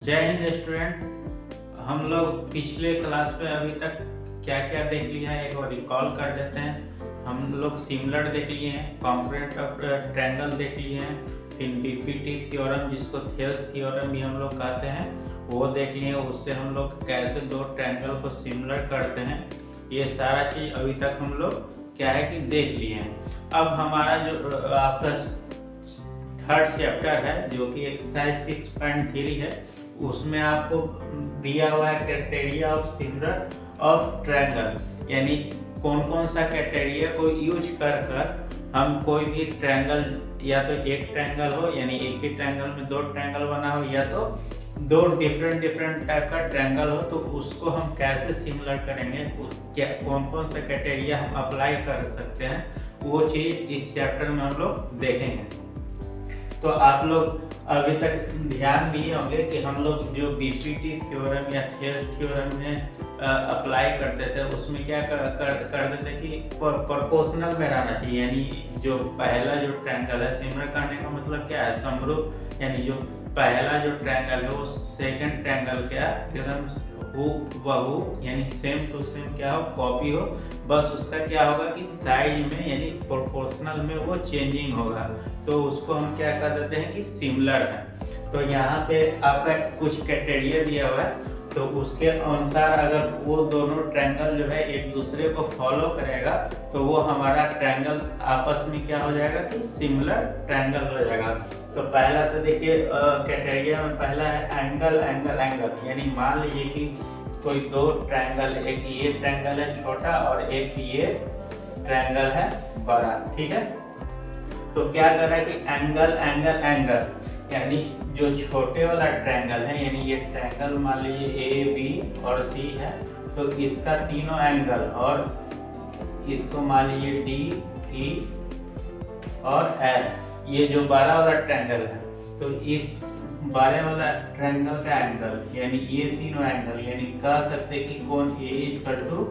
जय हिंद स्टूडेंट। हम लोग पिछले क्लास में अभी तक क्या क्या देख लिया है एक बार रिकॉल कर लेते हैं। हम लोग सिमिलर देख लिए हैं, कॉन्क्रीट ऑफ ट्रायंगल देख लिए हैं, फिर बीपीटी थ्योरम जिसको थेल्स थ्योरम भी हम लोग कहते हैं वो देख लिए हैं। उससे हम लोग कैसे दो ट्रायंगल को सिमिलर करते हैं ये सारा चीज़ अभी तक हम लोग क्या है कि देख लिए हैं। अब हमारा जो आपका थर्ड चैप्टर है जो कि एक्सरसाइज 6.3 है, उसमें आपको दिया हुआ है criteria of similar of triangle, यानी कौन कौन सा क्राइटेरिया को यूज कर हम कोई भी ट्रायंगल, या तो एक ट्रायंगल हो यानी एक ही ट्रायंगल में दो ट्रायंगल बना हो, या तो दो डिफरेंट टाइप का ट्रायंगल हो, तो उसको हम कैसे सिमिलर करेंगे, क्या कौन कौन सा क्राइटेरिया हम अप्लाई कर सकते हैं, वो चीज़ इस चैप्टर में हम लोग देखेंगे। तो आप लोग अभी तक ध्यान दिए होंगे कि हम लोग जो बीपीटी थ्योरम या थेल्स थ्योरम में अप्लाई करते थे उसमें क्या कर देते कि प्रोपोर्शनल में रहना चाहिए, यानी जो पहला जो ट्रायंगल है, सिमिलर करने का मतलब क्या है, समरूप, यानी जो पहला जो ट्रायंगल है वो सेकंड ट्रायंगल क्या एकदम हूबहू यानी सेम टू सेम क्या हो, कॉपी हो, बस उसका क्या होगा कि साइज में यानी प्रोपोर्शनल में वो चेंजिंग होगा, तो उसको हम क्या कर देते हैं कि सिमिलर है। तो यहाँ पे आपका कुछ क्राइटेरिया दिया हुआ है, तो उसके अनुसार अगर वो दोनों ट्रायंगल जो है एक दूसरे को फॉलो करेगा तो वो हमारा ट्रायंगल आपस में क्या हो जाएगा कि सिमिलर ट्रायंगल हो जाएगा। तो पहला तो देखिए क्राइटेरिया में पहला है एंगल एंगल एंगल, यानी मान लीजिए कि कोई दो ट्रायंगल, एक ये ट्रायंगल है छोटा और एक ये ट्रायंगल है बड़ा, ठीक है। तो क्या कर रहा है कि एंगल एंगल एंगल, यानी जो छोटे वाला ट्रायंगल है, यानी ये ट्रायंगल मान लीजिए ए बी और सी है, तो इसका तीनों एंगल, और इसको मान लीजिए डी ई और एफ, ये जो बड़ा वाला ट्रायंगल है, तो इस बड़े वाला ट्रायंगल का एंगल यानी ये तीनों एंगल, यानी कह सकते कि कोण ए इक्वल टू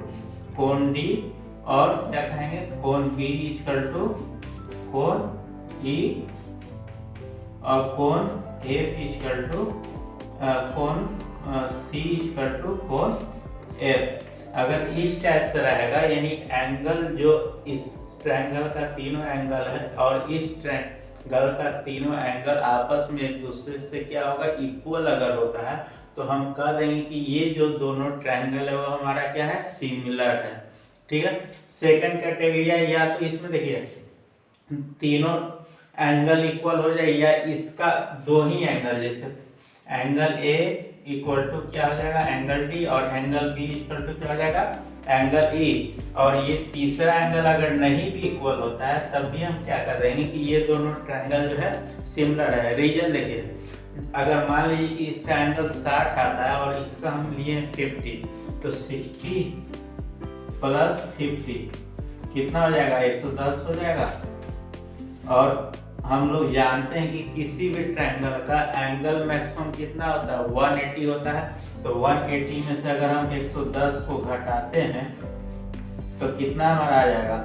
कोण डी, और क्या कहेंगे कोण बी इक्वल टू कोण ई, और कोण एफ इक्वल टू कोण सी इक्वल टू कोण एफ। अगर इस टाइप से रहेगा, यानी एंगल जो इस ट्रायंगल का तीनों एंगल है और इस ट्रायंगल का तीनों एंगल आपस में एक दूसरे से क्या होगा, इक्वल अगर होता है, तो हम कह देंगे कि ये जो दोनों ट्रायंगल है वो हमारा क्या है, सिमिलर है, ठीक है। सेकंड कैटेगरी, या तो इसमें देखिए तीनों एंगल इक्वल हो जाए, या इसका दो ही एंगल, जैसे एंगल ए इक्वल टू क्या हो जाएगा एंगल डी, और एंगल बी इक्वल टू क्या हो जाएगा एंगल ई, और ये तीसरा एंगल अगर नहीं भी इक्वल होता है तब भी हम क्या कर देंगे कि ये दोनों ट्रायंगल जो है सिमिलर है। रीजन देखिए, अगर मान लीजिए कि इसका एंगल 60 आता है और इसका हम लिए 50, तो 60 प्लस 50 कितना हो जाएगा, 110 हो जाएगा। और हम लोग जानते हैं कि किसी भी ट्रायंगल का एंगल मैक्सिमम कितना होता है, 180 होता है, तो 180 में से अगर हम 110 को घटाते हैं तो कितना हमारा आ जाएगा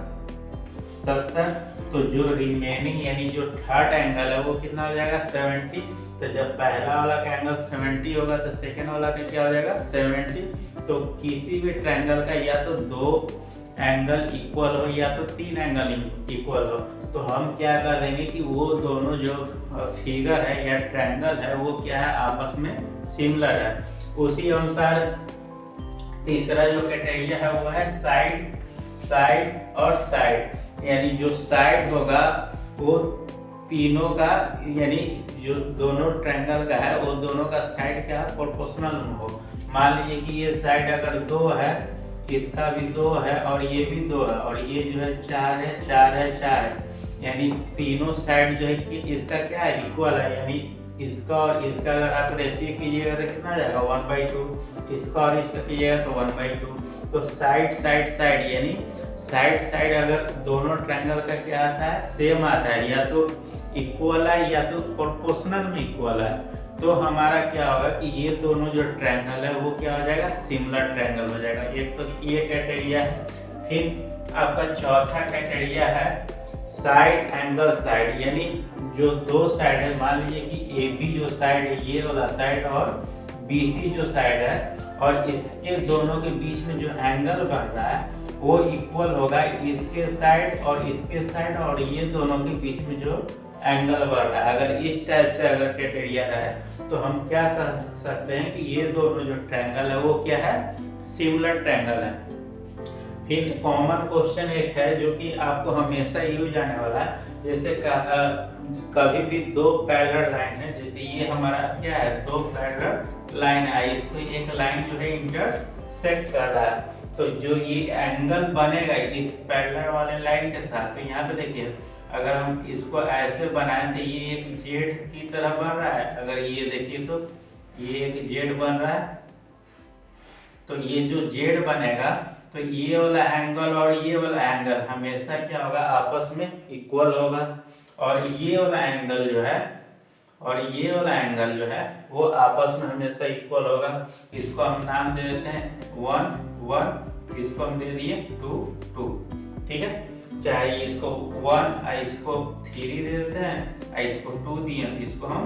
70, तो जो रिमेनिंग यानी जो थर्ड एंगल है वो कितना हो जाएगा 70। तो जब पहला वाला का एंगल 70 होगा तो सेकेंड वाला का क्या हो जाएगा 70। तो किसी भी ट्रायंगल का या तो दो एंगल इक्वल हो या तो तीन एंगल इक्वल हो, तो हम क्या कर देंगे कि वो दोनों जो फिगर है या ट्रायंगल है वो क्या है आपस में सिमिलर है। उसी अनुसार तीसरा जो क्राइटेरिया है वो है साइड साइड और साइड, यानी जो साइड होगा वो तीनों का, यानी जो दोनों ट्रायंगल का है वो दोनों का साइड क्या प्रोपोर्शनल हो। मान लीजिए कि ये साइड अगर 2 है, इसका भी 2 है और ये भी 2 है, और ये जो है 4 है 4 है 4 है, यानी तीनों साइड जो है कि इसका क्या है इक्वल है, यानी इसका और इसका अगर आप रेशियो कीजिएगा तो कितना आ जाएगा 1/2, इसका और इसका कीजिएगा तो 1/2। तो साइड साइड साइड, यानी साइड साइड अगर दोनों ट्रायंगल का क्या आता है सेम आता है, या तो इक्वल है या तो प्रोपोर्शनल में इक्वल है, तो हमारा क्या होगा कि ये दोनों जो ट्रायंगल है वो क्या हो जाएगा सिमिलर ट्रायंगल हो जाएगा। एक तो ये क्राइटेरिया है। फिर आपका चौथा क्राइटेरिया है साइड एंगल साइड, यानी जो दो साइड है, मान लीजिए कि AB जो साइड है ये वाला साइड और BC जो साइड है, और इसके दोनों के बीच में जो एंगल बन रहा है वो इक्वल होगा इसके साइड और इसके साइड, और ये दोनों के बीच में जो एंगल बन रहा है। अगर इस टाइप से अगर क्राइटेरिया रहे तो हम क्या कह सकते हैं कि ये दोनों जो ट्रायंगल है वो क्या है, सिमिलर ट्रायंगल है। फिर कॉमन क्वेश्चन एक है जो कि आपको हमेशा यूज आने वाला है, जैसे कभी भी दो पैरेलल लाइन है, जैसे ये हमारा क्या है, दो पैरेलल लाइन है, इसको एक लाइन जो है इंटरसेक्ट कर रहा है, तो जो ये एंगल बनेगा इस पैरेलल वाले लाइन के साथ, तो यहाँ पे देखिए अगर हम इसको ऐसे बनाएं तो ये एक जेड की तरह बन रहा है, अगर ये देखिए तो ये एक जेड बन रहा है, तो ये जो जेड बनेगा तो ये वाला एंगल और ये वाला एंगल हमेशा क्या होगा, आपस में इक्वल होगा, और ये वाला एंगल जो है और ये वाला एंगल जो है वो आपस में हमेशा इक्वल होगा। इसको हम नाम दे देते हैं 1 1, इसको हम दे दिए 2 2, ठीक है। चाहे इसको 1 इसको 3 दे देते हैं, इसको 2 दिए तो इसको हम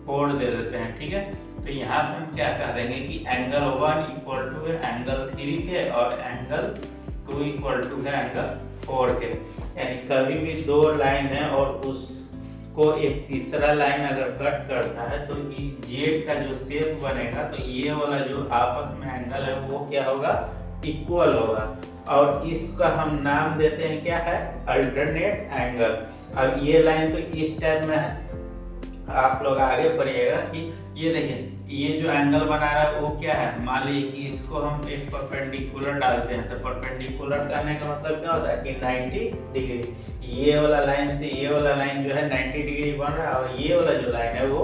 4 दे देते हैं, ठीक है। तो यहाँ पे हम क्या कह देंगे कि एंगल 1 इक्वल टू है एंगल 3 के, और एंगल 2 इक्वल टू है एंगल 4 के। यानी कभी भी दो लाइन है और उसको एक तीसरा लाइन अगर कट करता है तो जेड का जो शेप बनेगा तो ये वाला जो आपस में एंगल है वो क्या होगा, इक्वल होगा, और इसका हम नाम देते हैं क्या है, अल्टरनेट एंगल। अब ये लाइन तो इस टाइप में है, आप लोग आगे पढ़िएगा कि ये देखिए ये जो एंगल बना रहा है वो क्या है, मान लीजिए कि इसको हम एक परपेंडिकुलर डालते हैं, तो परपेंडिकुलर करने का मतलब क्या होता है कि 90 डिग्री, ये वाला लाइन से ये वाला लाइन जो है 90 डिग्री बन रहा है, और ये वाला जो लाइन है वो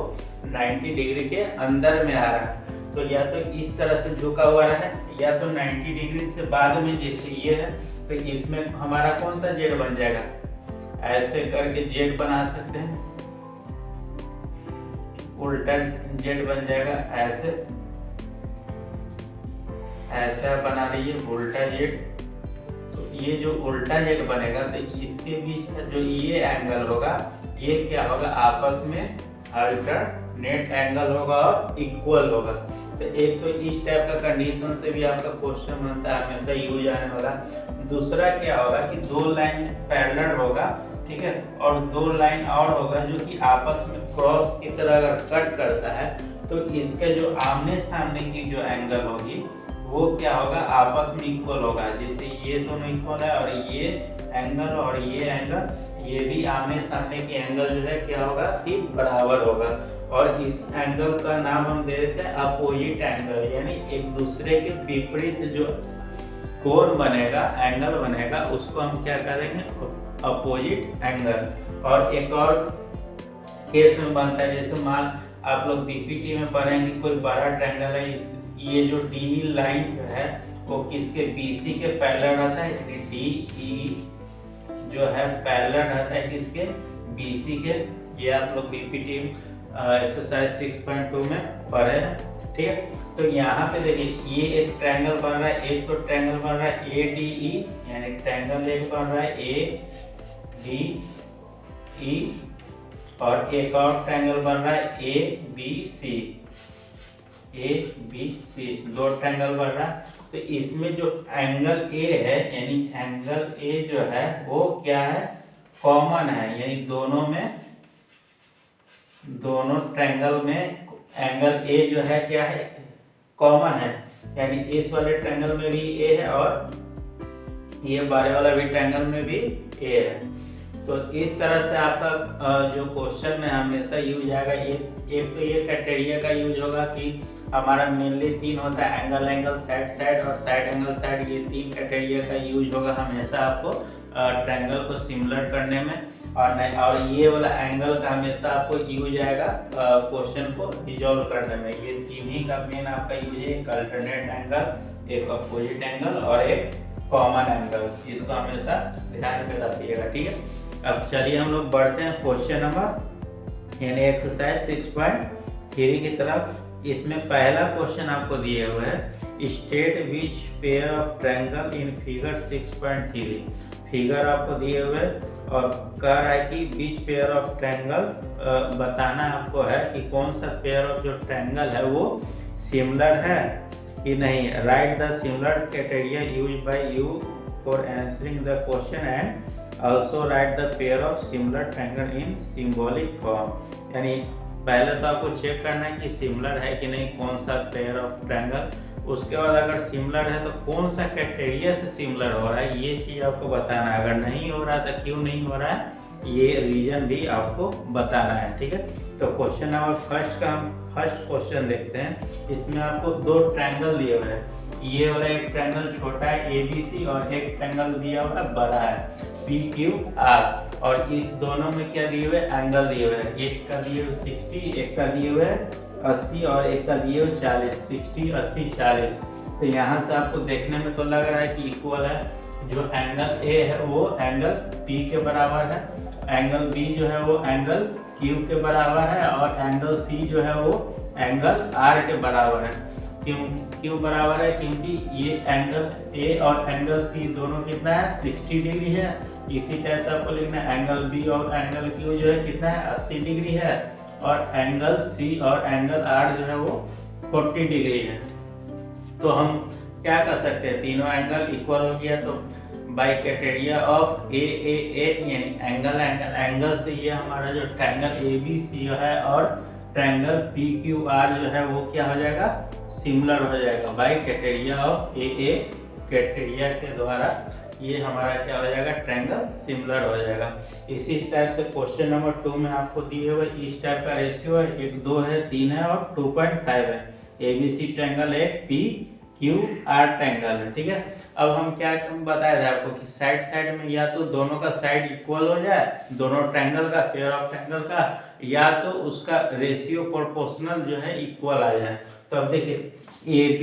90 डिग्री के अंदर में आ रहा है। तो या तो इस तरह से झुका हुआ है, या तो 90 डिग्री से बाद में जैसे ये है, तो इसमें हमारा कौन सा जेड बन जाएगा, ऐसे करके जेड बना सकते हैं, उल्टा जेड बन जाएगा, ऐसे बना रही है उल्टा जेड। तो ये जो उल्टा जेड बनेगा तो इसके बीच का जो ये एंगल होगा ये क्या होगा, आपस में अल्टरनेट एंगल होगा और इक्वल होगा। तो एक तो इस टाइप का कंडीशन से भी आपका क्वेश्चन बनता है, हमेशा यूज आने वाला। दूसरा क्या होगा कि दो लाइन पैरेलल होगा, ठीक है, और दो लाइन और होगा जो कि आपस में क्रॉस की तरह अगर कट करता है, तो इसके जो आमने सामने की जो एंगल होगी वो क्या होगा, आपस में इक्वल होगा। जैसे ये दोनों इक्वल है और ये एंगल और ये एंगल, ये भी आमने सामने की एंगल जो है क्या होगा कि बराबर होगा, और इस एंगल का नाम हम दे देते हैं अपोजिट एंगल, यानी एक दूसरे के विपरीत जो कोण बनेगा, एंगल बनेगा, उसको हम क्या करेंगे, अपोजिट एंगल। और एक और केस में बनता है, जैसे मान आप लोग बीपीटी में पढ़ेंगे कोई बड़ा ट्रायंगल है, ये जो डी लाइन जो है वो किसके, बीसी के पैरेलल रहता है, यानी डीई जो है पैरेलल रहता है किसके, बीसी के। ये आप लोग बीपीटी एक्सरसाइज 6.2 में पढ़े हैं, ठीक है। तो यहाँ पे देखिए ये एक ट्रायंगल बन रहा है, एक तो ट्रायंगल बन रहा है ADE, यानी ट्रायंगल एक बन रहा है ADE, और एक और ट्रायंगल बन रहा है ABC, दो ट्रायंगल बन रहा है। तो इसमें जो एंगल A है, यानी एंगल A जो है वो क्या है, कॉमन है, यानी दोनों ट्रायंगल में एंगल A जो है क्या है, कॉमन है, यानी इस वाले ट्रायंगल में भी A है और ये बारे वाला भी ट्रायंगल में भी A है। तो इस तरह से आपका जो क्वेश्चन में हमेशा यूज आएगा, ये एक तो ये क्राइटेरिया का यूज होगा कि हमारा मेनली 3 होता है, एंगल एंगल, साइड साइड और साइड एंगल साइड, ये 3 क्राइटेरिया का यूज होगा हमेशा आपको ट्रायंगल को सिमिलर करने में, और ये वाला एंगल का हमेशा आपको यूज आएगा क्वेश्चन को रिजॉल्व करने में। ये 3 ही का मेन आपका यूज है, एक अल्टरनेट एंगल, एक अपोजिट एंगल और एक कॉमन एंगल, इसको हमेशा ध्यान में रखिएगा, ठीक है। अब चलिए हम लोग बढ़ते हैं क्वेश्चन नंबर यानी एक्सरसाइज 6.3 की तरफ। इसमें पहला क्वेश्चन आपको दिए हुए है, state which pair of triangle in figure 6.3। Figure आपको दिए हुए और कह रहा है कि विच पेयर ऑफ ट्रायंगल बताना आपको है कि कौन सा पेयर ऑफ जो ट्रायंगल है वो सिमिलर है कि नहीं। Right the similar criteria use by you for answering the question and also right the pair of similar triangle in symbolic form. यानी पहले तो आपको चेक करना है कि सिमिलर है कि नहीं कौन सा पेयर ऑफ ट्रायंगल, उसके बाद अगर सिमिलर है तो कौन सा क्राइटेरिया से सिमिलर हो रहा है ये चीज़ आपको बताना है। अगर नहीं हो रहा है तो क्यों नहीं हो रहा है ये रीजन भी आपको बताना है, ठीक है। तो क्वेश्चन नंबर फर्स्ट का हम फर्स्ट क्वेश्चन देखते हैं। इसमें आपको दो ट्रायंगल दिए हुए हैं, ये वाला एक ट्रायंगल छोटा है ABC और एक ट्रायंगल दिया हुआ है बड़ा है PQR, और इस दोनों में क्या दिए हुए एंगल दिए हुए हैं, एक का दिए हुए 60, एक का दिए हुए 80 और एक का दिए हुए 40, 60 80 40। तो यहाँ से आपको देखने में तो लग रहा है कि इक्वल है। जो एंगल A है वो एंगल P के बराबर है, एंगल B जो है वो एंगल Q के बराबर है और एंगल C जो है वो एंगल R के बराबर है। क्यों बराबर है? क्योंकि ये एंगल A और एंगल P दोनों कितना है 60 डिग्री है। इसी टाइप से आपको लिखना है एंगल B और एंगल Q जो है कितना है 80 डिग्री है, और एंगल C और एंगल R जो है वो 40 डिग्री है। तो हम क्या कर सकते हैं, तीनों एंगल इक्वल हो गया तो बाय क्राइटेरिया ऑफ ए यानी एंगल से ये हमारा जो ट्रायंगल ABC है और ट्रायंगल PQR जो है वो क्या हो जाएगा सिमिलर हो जाएगा। By criteria of a criteria के द्वारा ये हमारा क्या हो जाएगा ट्रायंगल सिमिलर हो जाएगा। इसी टाइप से क्वेश्चन नंबर 2 में आपको दिए हुए इस टाइप का रेशियो है, 1 2 है 3 है और 2.5 है। ABC ट्रायंगल है PQR ट्रायंगल है, ठीक है। अब हम क्या बताया था आपको कि साइड में या तो दोनों का साइड इक्वल हो जाए, दोनों ट्रायंगल का पेयर ऑफ ट्रायंगल का, या तो उसका रेशियो प्रोपोर्शनल जो है इक्वल आ जाए। तो अब देखिए AB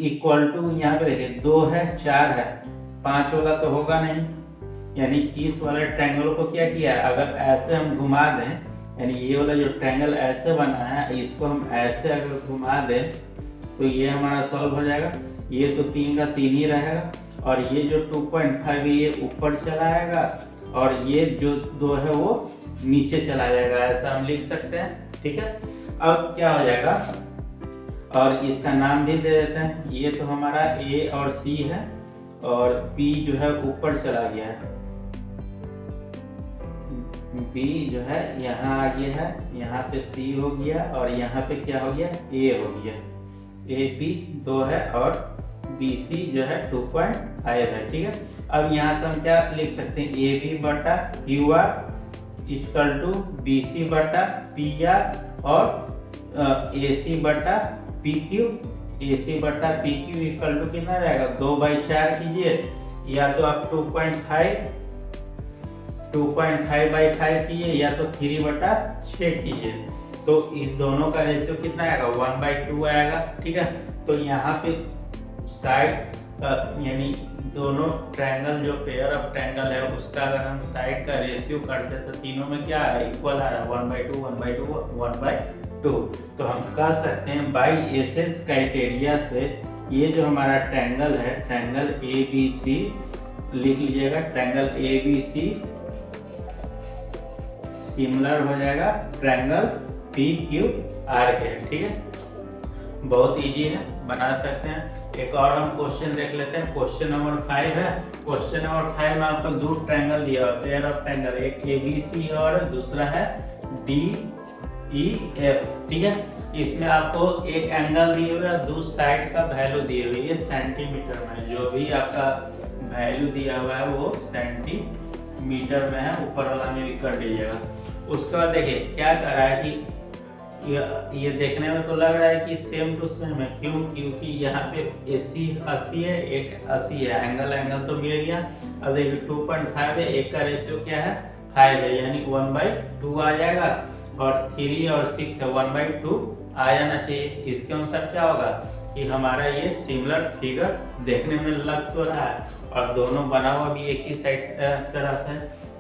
इक्वल टू यहाँ पे देखिए 2 है 4 है, 5 वाला तो होगा नहीं, यानी इस वाले ट्रायंगल को क्या किया है, अगर ऐसे हम घुमा दें, यानी ये वाला जो ट्रायंगल ऐसे बना है इसको हम ऐसे अगर घुमा दें तो ये हमारा सॉल्व हो जाएगा। ये तो 3 का 3 ही रहेगा, और ये जो 2.5 है ये ऊपर चला आएगा और ये जो 2 है वो नीचे चला जाएगा, ऐसा हम लिख सकते हैं, ठीक है। अब क्या हो जाएगा, और इसका नाम भी दे देते हैं। ये तो हमारा A और C है और B जो है ऊपर चला गया है, B जो है यहाँ आगे है, यहाँ पे C हो गया और यहाँ पे क्या हो गया A हो गया। AB 2 है और BC जो है 2.5 है, ठीक है। अब यहाँ से हम क्या लिख सकते हैं, AB बटा QR इक्वल टू BC बटा PR और AC बटा PQ, AC बटा PQ इक्वल टू कितना रहेगा 2/4 कीजिए, या तो आप 2.5/5 कीजिए या तो 3/6 कीजिए। तो इस दोनों का रेशियो कितना आएगा 1/2 आएगा, ठीक है। तो यहाँ पे साइड यानी दोनों ट्रायंगल जो पेयर ऑफ ट्रायंगल है उसका अगर हम साइड का रेशियो करते तो तीनों में क्या है इक्वल आ रहा है 1/2 1/2 1/2। तो हम कह सकते हैं बाय एसएस क्राइटेरिया से ये जो हमारा ट्रायंगल है ट्रायंगल ABC लिख लीजिएगा, ट्रायंगल ABC सिमिलर हो जाएगा ट्रायंगल PQR के, ठीक है। बहुत इजी है, बना सकते हैं। एक और हम क्वेश्चन देख लेते हैं, क्वेश्चन नंबर 5 है। क्वेश्चन नंबर 5 में आपको दो ट्रायंगल दिया हुआ है, पेयर ऑफ ट्रायंगल, एक ABC और दूसरा है DEF, ठीक है। इसमें आपको एक एंगल दिए हुए है, दूसरी साइड का वैल्यू दिए हुए, ये सेंटीमीटर में, जो भी आपका वैल्यू दिया हुआ है वो सेंटीमीटर में है, ऊपर वाला में भी कर दीजिएगा। उसके बाद देखिए क्या कर रहा है कि ये देखने में तो लग रहा है कि सेम टू सेम है, क्यों? क्योंकि यहाँ पे AC 80 है, एक 80 है, एंगल तो मिल गया। अब देखिए 2.5 है, एक का रेशियो क्या है 5 है, यानी 1/2 आ जाएगा, और 3 और 6 है 1/2 आ जाना चाहिए। इसके अनुसार क्या होगा कि हमारा ये सिमिलर फिगर देखने में लग तो रहा है और दोनों बना हुआ भी एक ही साइड तरह से,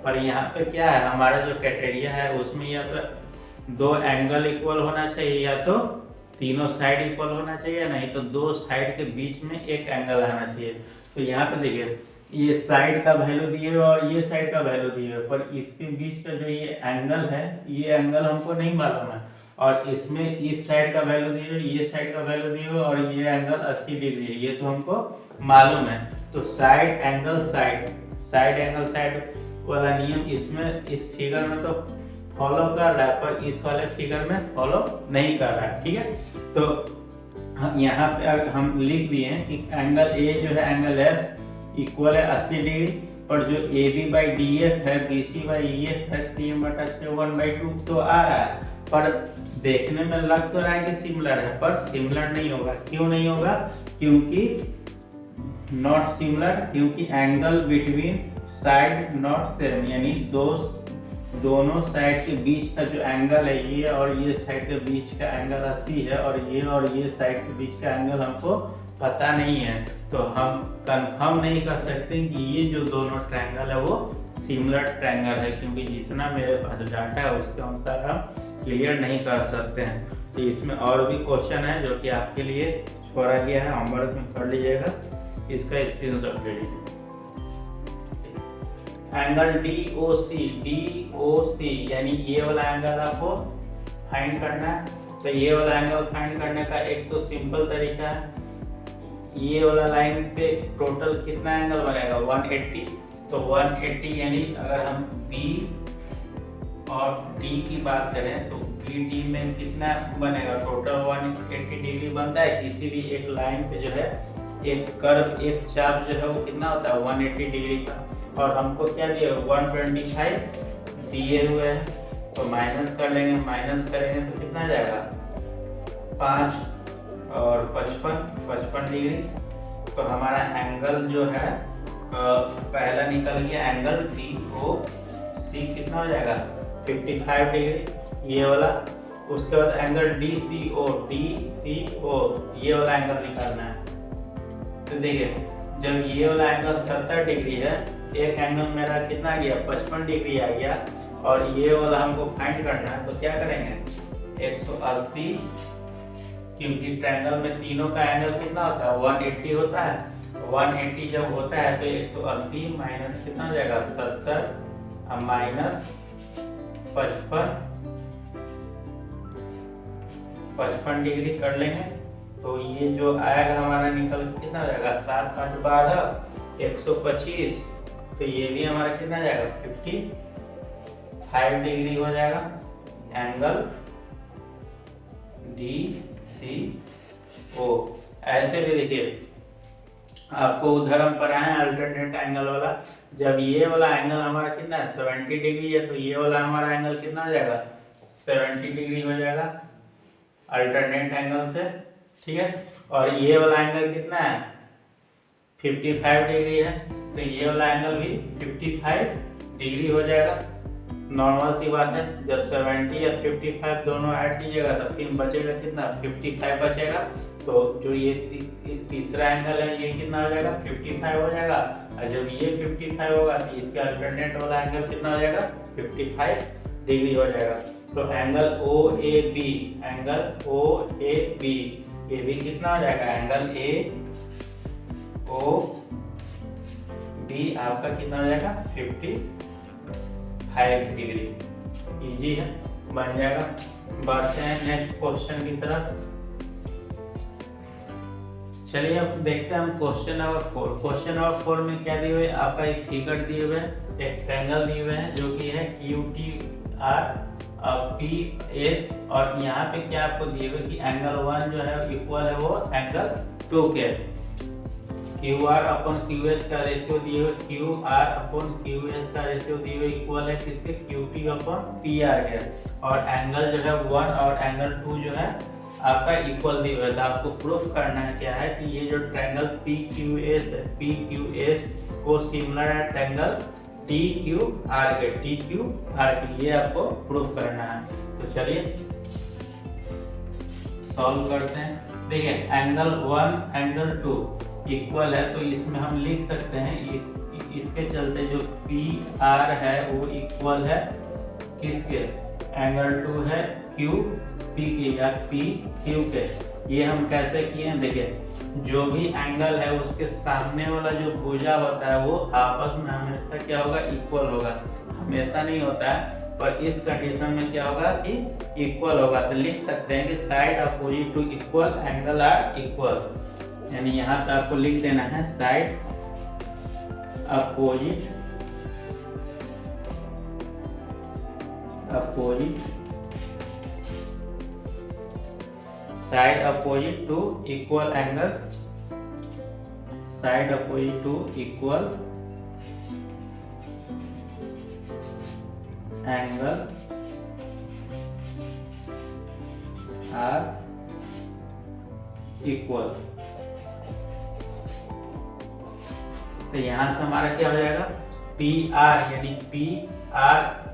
पर यहाँ पे क्या है हमारा जो क्राइटेरिया है उसमें या तो दो एंगल इक्वल होना चाहिए या तो तीनों साइड इक्वल होना चाहिए, नहीं तो दो साइड के बीच में एक एंगल आना चाहिए। तो यहाँ पे देखिए ये साइड का वैल्यू दिए हुए और ये साइड का वैल्यू दिए हुए, पर इसके बीच का जो ये एंगल है, ये एंगल हमको नहीं मालूम है। और इसमें इस साइड का वैल्यू दिए हुए, ये साइड का वैल्यू दिए हुए, और ये एंगल 80 डिग्री है, ये तो हमको मालूम है। तो साइड एंगल साइड वाला नियम इसमें इस फिगर में तो फॉलो कर रहा है, पर इस वाले फिगर में फॉलो नहीं कर रहा है। ठीक है, तो हम यहाँ पे हम लिख दिए हैं कि एंगल ए जो है एंगल एफ इक्वल है 80 डिग्री, पर जो A B by D F है B C by E F है 3/6 1/2 तो आ रहा है, पर देखने में लग तो रहा है कि सिमिलर है, पर सिमिलर नहीं होगा। क्यों नहीं होगा? क्योंकि नॉट सिमिलर, क्योंकि angle between side not same, यानी दोनों साइड के बीच का जो एंगल है, ये और ये साइड के बीच का एंगल 80 है, और ये साइड के बीच का एंगल हमको पता नहीं है। तो हम कंफर्म नहीं कर सकते कि ये जो दोनों ट्रायंगल है वो सिमिलर ट्रायंगल है, क्योंकि जितना मेरे पास डाटा है उसके अनुसार हम क्लियर नहीं कर सकते हैं। तो इसमें और भी क्वेश्चन है जो कि आपके लिए छोड़ा गया है, होमवर्क में कर लीजिएगा, इसका स्क्रीनशॉट ले लीजिए। एंगल DOC यानी ये वाला एंगल आपको फाइंड करना है। तो ये वाला एंगल फाइंड करने का एक तो सिंपल तरीका है, ये वाला लाइन पे टोटल कितना एंगल बनेगा 180। तो 180 यानी अगर हम B और D की बात करें तो BD में कितना बनेगा, टोटल 180 डिग्री बनता है। किसी भी एक लाइन पे जो है एक कर्व, एक चाप जो है वो कितना होता है 180 डिग्री का, और हमको क्या दिए 125 दिए हुए हैं। तो माइनस कर लेंगे, माइनस करेंगे तो कितना आ जाएगा 5 और 55 डिग्री। तो हमारा एंगल जो है पहला निकल गया एंगल DOC, कितना हो जाएगा 55 डिग्री ये वाला। उसके बाद एंगल DCO ये वाला एंगल निकालना है। तो देखिए जब ये वाला एंगल 70 डिग्री है, एक एंगल मेरा कितना आ गया 55 डिग्री आ गया, और ये वाला हमको फाइंड करना है। तो क्या करेंगे 180, क्योंकि ट्रायंगल में तीनों का एंगल कितना होता है 180 होता है। 180 जब होता है तो 180 माइनस कितना हो जाएगा 70 माइनस 55 डिग्री कर लेंगे। तो ये जो आएगा हमारा निकल कितना हो जाएगा 7 5 12 125। तो ये भी हमारा कितना आ जाएगा 55 डिग्री हो जाएगा एंगल DCO। ऐसे भी देखिए आपको उधर हम पढ़ाए अल्टरनेट एंगल वाला, जब ये वाला एंगल हमारा कितना है 70 डिग्री है, तो ये वाला हमारा एंगल कितना हो जाएगा 70 डिग्री हो जाएगा अल्टरनेट एंगल से। ठीक है, और ये वाला एंगल कितना है 55 डिग्री है, तो ये वाला एंगल भी 55 डिग्री हो जाएगा। नॉर्मल सी बात है, जब 70 या 55 दोनों ऐड कीजिएगा तो फिर बचेगा कितना 55 बचेगा। तो जो ये तीसरा एंगल है ये कितना हो जाएगा 55 हो जाएगा, और जब ये 55 होगा तो इसके अल्टरनेट वाला एंगल कितना हो जाएगा 55 डिग्री हो जाएगा। तो एंगल OAB ये भी कितना हो जाएगा एंगल AOB आपका कितना हो जाएगा 55 डिग्री। इजी है, बन जाएगा। बढ़ते हैं नेक्स्ट क्वेश्चन की तरफ। चलिए अब देखते हैं हम क्वेश्चन नंबर 4। क्वेश्चन नंबर 4 में क्या दिए हुए आपका एक फिगर दिए हुए हैं, एक ट्रायंगल दिए हुए हैं जो कि है QTR PS, और यहाँ पे क्या आपको दिए हुए कि एंगल 1 जो है इक्वल है वो एंगल 2 के। QR अपॉन QS का रेशियो दिए हुए, QR अपॉन QS का रेशियो दिए हुए इक्वल है किसके QP अपॉन PR के, और एंगल जो है 1 और एंगल 2 जो है आपका इक्वल दिए हुए। तो आपको प्रूफ करना है क्या है कि ये जो ट्रायंगल PQS है, PQS को सिमिलर है ट्रायंगल TQR के, ये आपको प्रूफ करना है। तो चलिए सॉल्व करते हैं। देखिए एंगल 1 एंगल 2 इक्वल है, तो इसमें हम लिख सकते हैं इसके चलते जो PR है वो इक्वल है किसके एंगल 2 है QP पी के या पी क्यू के, ये हम कैसे किए हैं देखिए, जो भी एंगल है उसके सामने वाला जो भुजा होता है वो आपस में हमेशा क्या होगा, इक्वल होगा। हमेशा नहीं होता है, पर इस कंडीशन में क्या होगा कि इक्वल होगा। तो लिख सकते हैं कि side opposite to equal angle are equal, यानी यहाँ पे आपको लिख देना है side opposite side opposite to equal angle, side opposite to equal angle are equal. तो यहां से हमारा क्या हो जाएगा, पी आर, यानी पी आर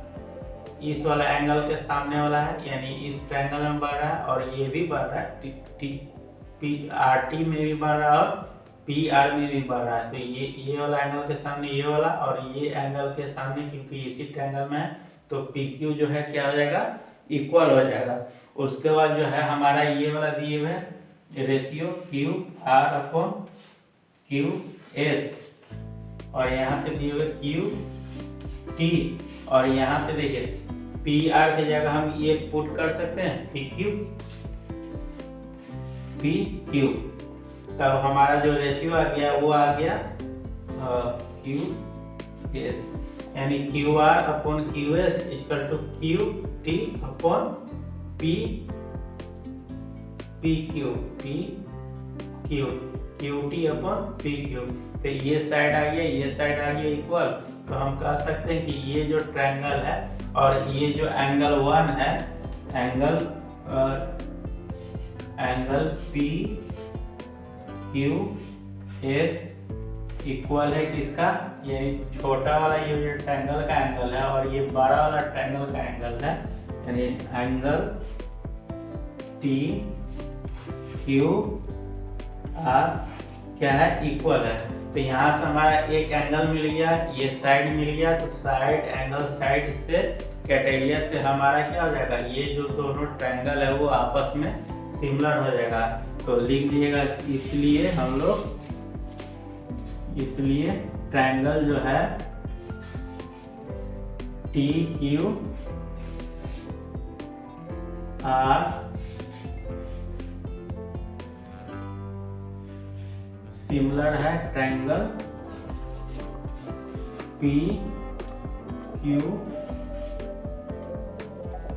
इस वाला एंगल के सामने वाला है, यानी इस ट्रायंगल में बढ़ रहा है, और ये भी बढ़ रहा है, पी आर टी में भी बढ़ रहा है और पी आर में भी बढ़ रहा है। तो ये वाला एंगल के सामने ये वाला, और ये एंगल के सामने क्योंकि इसी ट्रायंगल में है, तो पी क्यू जो है क्या हो जाएगा, इक्वल हो जाएगा। उसके बाद जो है हमारा ये वाला दिए हुए है ratio Q R upon Q S, और यहाँ पे दिए हुए क्यू टी, और यहाँ पे देखिए पी आर की जगह हम ये पुट कर सकते हैं पी क्यू, तब हमारा जो रेशियो आ गया वो आ गया क्यू एस, यानी Q R upon Q S equal to Q T upon P Q T upon P Q. तो ये साइड आ गया, ये साइड आ गया इक्वल। तो हम कह सकते हैं कि ये जो ट्रायंगल है और ये जो एंगल वन है, angle P Q S equal है किसका, ये छोटा वाला ये जो ट्रायंगल का एंगल है और ये बड़ा वाला ट्रायंगल का एंगल है, यानी एंगल टी क्यू आर क्या है, इक्वल है। तो यहाँ से हमारा एक एंगल मिल गया, ये साइड मिल गया, तो साइड एंगल साइड से कैटेरिया से हमारा क्या हो जाएगा, ये जो दोनों ट्रायंगल है वो आपस में सिमिलर हो जाएगा। तो लिख दीजिएगा, इसलिए ट्रायंगल जो है टी क्यू आर सिमिलर है triangle P Q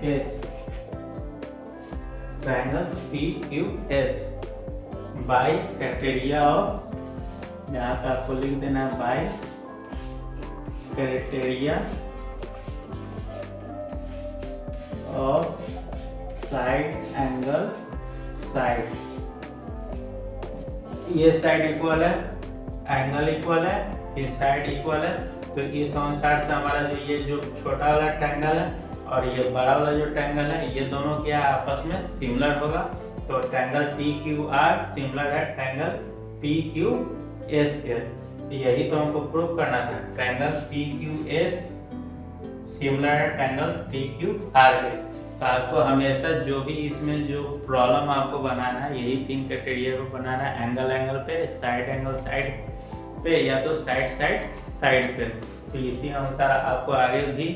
S, triangle P Q S by criteria of, यहाँ पे आपको लिख देना है by criteria of side angle side. ये साइड इक्वल है, एंगल इक्वल है, ये साइड इक्वल है, तो इस अनुसार से हमारा जो ये जो छोटा वाला ट्रायंगल है और ये बड़ा वाला जो ट्रायंगल है, ये दोनों क्या आपस में सिमिलर होगा। तो triangle T Q R similar है ट्रायंगल पी क्यू एस के। यही तो हमको प्रूव करना था, triangle P Q S similar है ट्रायंगल टी क्यू आर के। तो आपको हमेशा जो भी इसमें जो प्रॉब्लम आपको बनाना है, यही 3 क्राइटेरिया को बनाना है, एंगल पे, साइड एंगल साइड पे, या तो साइड पे। तो इसी अनुसार आपको आगे भी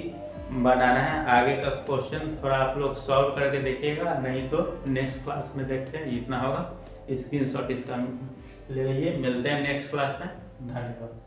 बनाना है। आगे का क्वेश्चन थोड़ा आप लोग सॉल्व करके देखिएगा, नहीं तो नेक्स्ट क्लास में देखते हैं, जितना होगा स्क्रीनशॉट इसका ले लीजिए। मिलते हैं नेक्स्ट क्लास में, धन्यवाद।